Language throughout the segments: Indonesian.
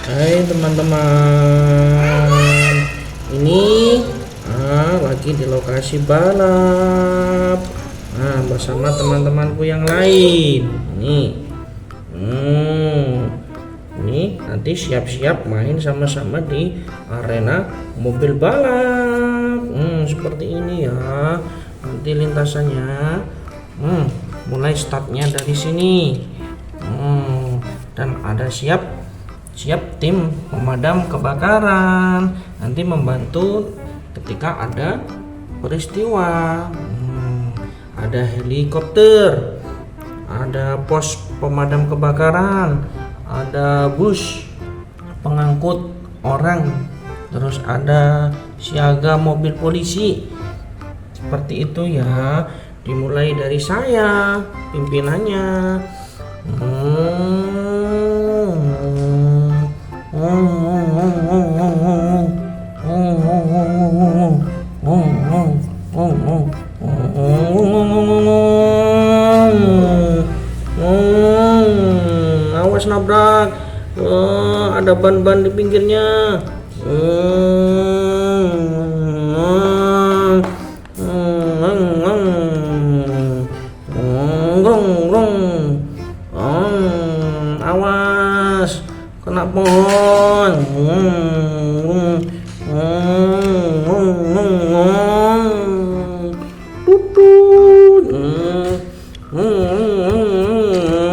Hai teman-teman, ini lagi di lokasi balap bersama teman-temanku yang lain. Ini nanti siap-siap main sama-sama di arena mobil balap. Seperti ini ya. Nanti lintasannya mulai startnya dari sini. Dan ada siap tim pemadam kebakaran nanti membantu ketika ada peristiwa. Ada helikopter, ada pos pemadam kebakaran, ada bus pengangkut orang, terus ada siaga mobil polisi. Seperti itu ya, dimulai dari saya pimpinannya. Awas nabrak, ada ban-ban di pinggirnya. Awas kena pohon.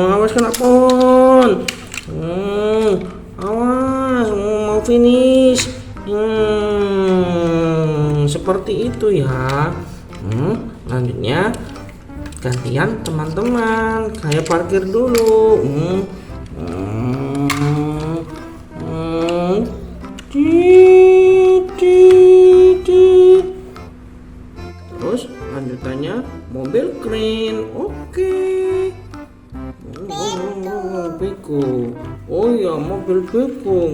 Awas kena pohon. Awas mau finish. Seperti itu ya. Lanjutnya gantian teman-teman, kayak parkir dulu. Terus lanjutannya mobil crane. Oke. Beko. Oh ya, mobil beko.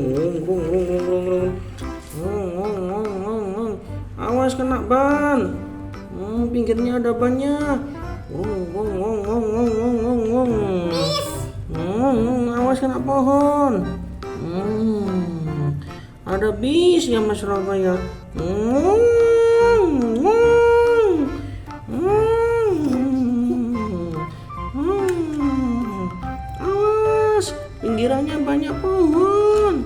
Awas kena ban. Pinggirnya ada bannya. Awas kena pohon. Ada bis ya Mas Surabaya. Awas, pinggirannya banyak pohon.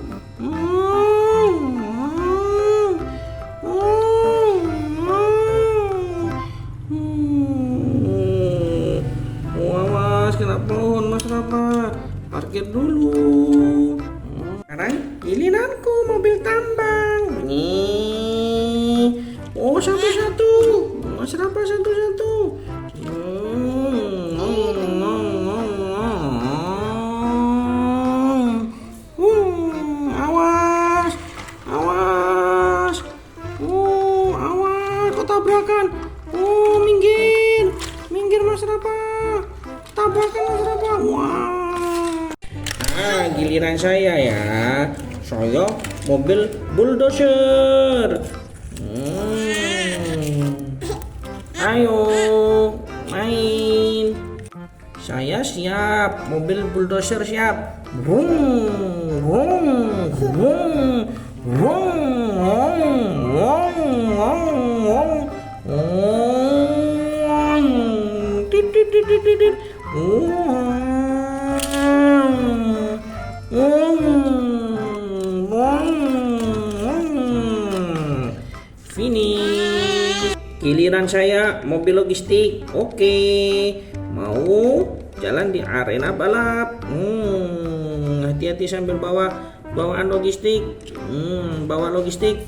Awas kena pohon Mas Rapa. Parkir dulu. Sekarang giliranku mobil tambang. Oh, satu-satu. Mas Rapa satu-satu. Awas. Awas. Awas. Kok tabrakan? Minggir. Minggir Mas Rapa. Tabrakan Mas Rapa. Wah. Giliran saya ya. Saya mobil bulldozer. Ayo main. Saya siap, mobil bulldozer siap. Finish. Giliran saya mobil logistik. Oke, mau jalan di arena balap. Hati-hati sambil bawaan logistik. Bawa logistik.